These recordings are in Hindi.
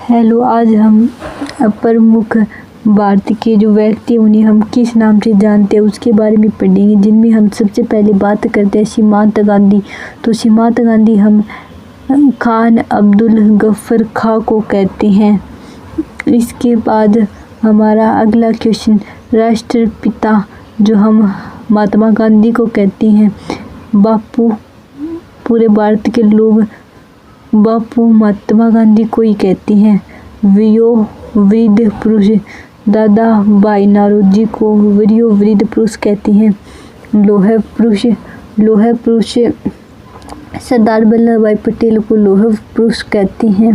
हेलो, आज हम प्रमुख भारत के जो व्यक्ति उन्हें हम किस नाम से जानते हैं उसके बारे में पढ़ेंगे, जिनमें हम सबसे पहले बात करते हैं सीमांत गांधी। तो सीमांत गांधी हम खान अब्दुल गफ्फार खां को कहते हैं। इसके बाद हमारा अगला क्वेश्चन, राष्ट्रपिता जो हम महात्मा गांधी को कहते हैं। बापू, पूरे भारत के लोग बापू महात्मा गांधी को ही कहते हैं। वयोवृद्ध पुरुष दादा भाई नौरोजी को वयोवृद्ध पुरुष कहते हैं। लौह पुरुष सरदार वल्लभ भाई पटेल को लौह पुरुष कहते हैं।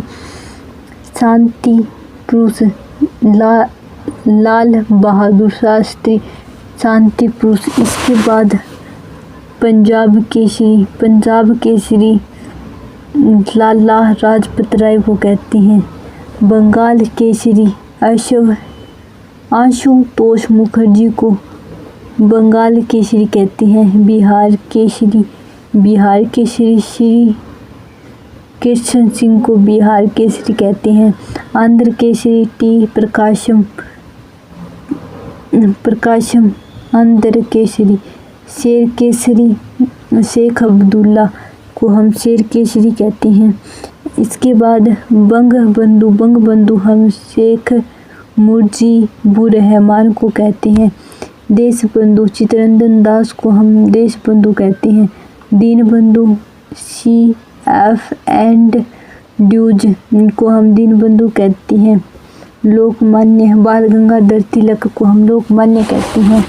शांति पुरुष लाल बहादुर शास्त्री शांति पुरुष। इसके बाद पंजाब केसरी लाला लाजपत राय को कहते हैं। बंगाल केसरी आशुतोष मुखर्जी को बंगाल केसरी कहते हैं। बिहार केसरी श्री कृष्ण सिंह को बिहार केसरी कहते हैं। आंध्र केसरी टी प्रकाशम आंध्र केसरी। शेर केसरी शेख अब्दुल्ला को हम शेर केसरी कहते हैं। इसके बाद बंग बंधु हम शेख मुजीबुर रहमान को कहते हैं। देश बंधु चित्तरंजन दास को हम देश बंधु कहते हैं। दीन बंधु CF एंड ड्यूज को हम दीन बंधु कहते हैं। लोकमान्य बाल गंगाधर तिलक को हम लोकमान्य कहते हैं।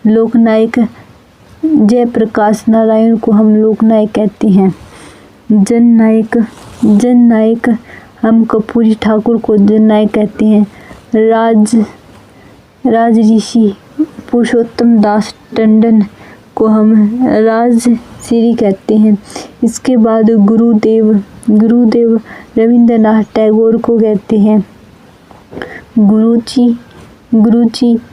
लोकनायक जयप्रकाश नारायण को हम लोकनायक कहते हैं। जननायक हम कर्पूरी ठाकुर को जननायक कहते हैं। राजऋषि पुरुषोत्तम दास टंडन को हम राजश्री कहते हैं। इसके बाद गुरुदेव रविंद्रनाथ टैगोर को कहते हैं। गुरुजी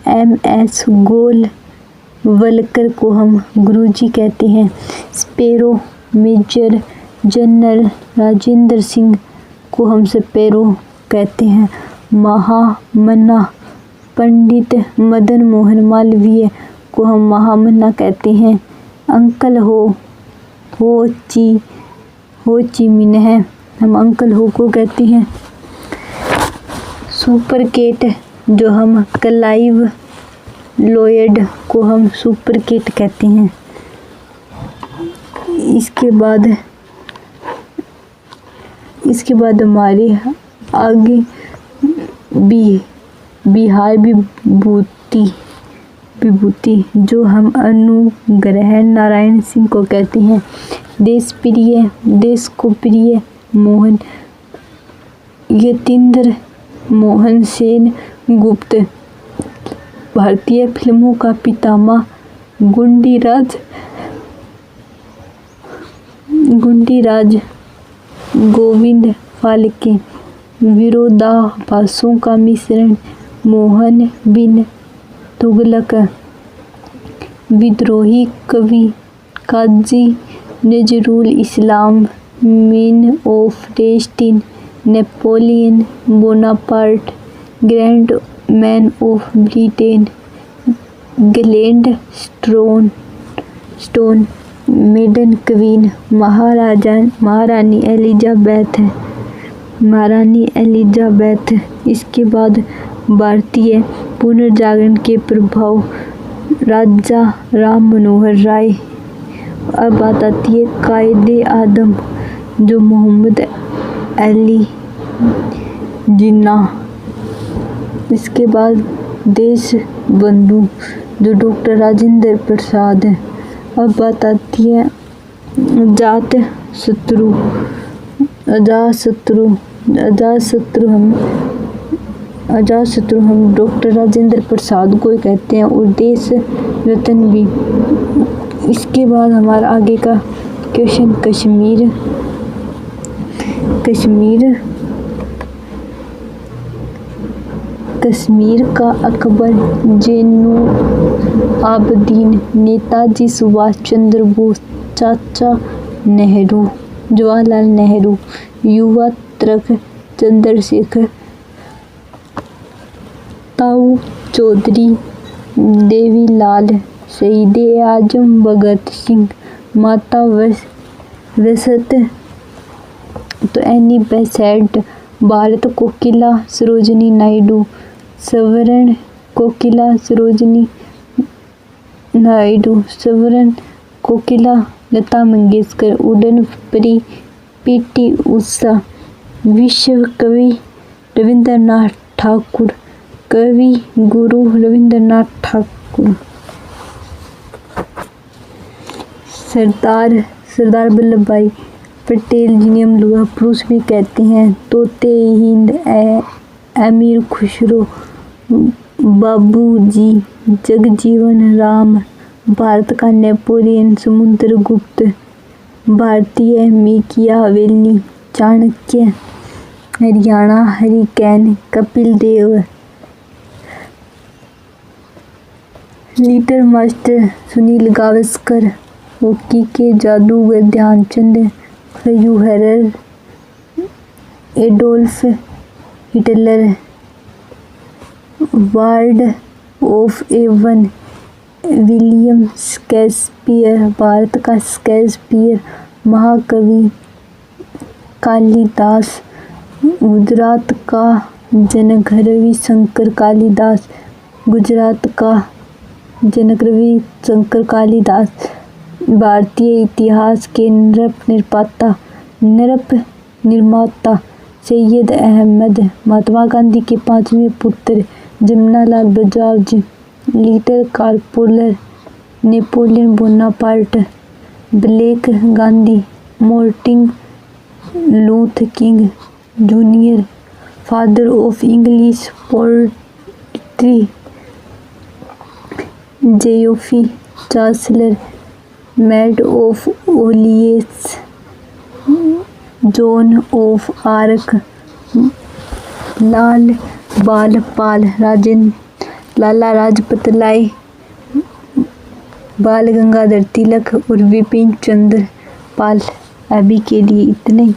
MS गोलवलकर को हम गुरुजी कहते हैं। Sparrow major general Rajendra Singh को हम स्पैरो कहते हैं। महामना पंडित मदन मोहन मालवीय को हम महामना कहते हैं। अंकल हो ची मिन्ह हम अंकल हो को कहते हैं। सुपर कैट जो हम क्लाइव लॉयड को हम सुपर कैट कहते हैं। इसके बाद हमारे आगे बिहार विभूति जो हम अनुग्रह नारायण सिंह को कहते हैं। देश को प्रिय मोहन यतीन्द्र मोहन सेन गुप्त। भारतीय फिल्मों का पितामह गुंडीराज गोविंद फाल्के। विरोधाभासों का मिश्रण मोहन बिन तुगलक। विद्रोही कवि Kazi Nazrul Islam man of destiny. Napoleon Bonaparte grand man of Britain. Gladstone maiden queen महारानी एलिजाबेथ। इसके बाद भारतीय पुनर्जागरण के प्रभाव राजा राम मनोहर राय। अब बात आती है कायदे आदम जो मोहम्मद अली जिन्ना। इसके बाद देश बंधु जो डॉक्टर राजेंद्र प्रसाद है। अब बात आती है अजातशत्रु हम डॉक्टर राजेंद्र प्रसाद को कहते हैं और देश रत्न भी। इसके बाद हमारा आगे का क्वेश्चन कश्मीर का अकबर जैनुआब्दीन। नेताजी सुभाष चंद्र बोस। चाचा नेहरू। जवाहरलाल नेहरू, युवा तृक चंद्रशेखर, ताऊ चौधरी, देवीलाल, शहीद-ए-आजम भगत सिंह, माता वसंत, तो एनी बेसेंट, भारत कोकिला सरोजिनी नायडू, स्वर्ण कोकिला सरोजिनी नायडू, स्वर्ण कोकिला लता मंगेशकर, उड़न परी पी.टी. उषा, विश्व कवि रविंद्रनाथ ठाकुर, कवि गुरु रविंद्रनाथ ठाकुर, सरदार वल्लभ भाई पटेल जिन्हें हम लोहा पुरुष भी कहते हैं, तोते हिंद, अमीर खुसरो, बाबूजी जगजीवन राम, भारत का नेपोलियन समुद्रगुप्त, भारतीय Machiavelli, Chanakya, Haryana hurricane, Kapil Dev, little master Sunil Gavaskar, hockey के जादूगर Dhyan Chand, Fuhrer Adolf Hitler, bard of Avon William Shakespeare, Bharat का शेक्सपियर, महाकवि कालिदास, गुजरात का जनक रविशंकर कालिदास, गुजरात का जनक रविशंकर कालिदास, भारतीय इतिहास के नरप निर्माता सैयद अहमद, महात्मा गांधी के 5वें पुत्र Jamnalal Bajaj, leader corporal Napoleon Bonaparte, black Gandhi, Martin Luther King junior, father of English poetry, Geoffrey Chaucer, maid of Orleans, Joan of Arc, Lal Bal Pal, Lala Lajpat Rai, बाल गंगाधर तिलक और विपिन चंद्र पाल। अभी के लिए इतना ही।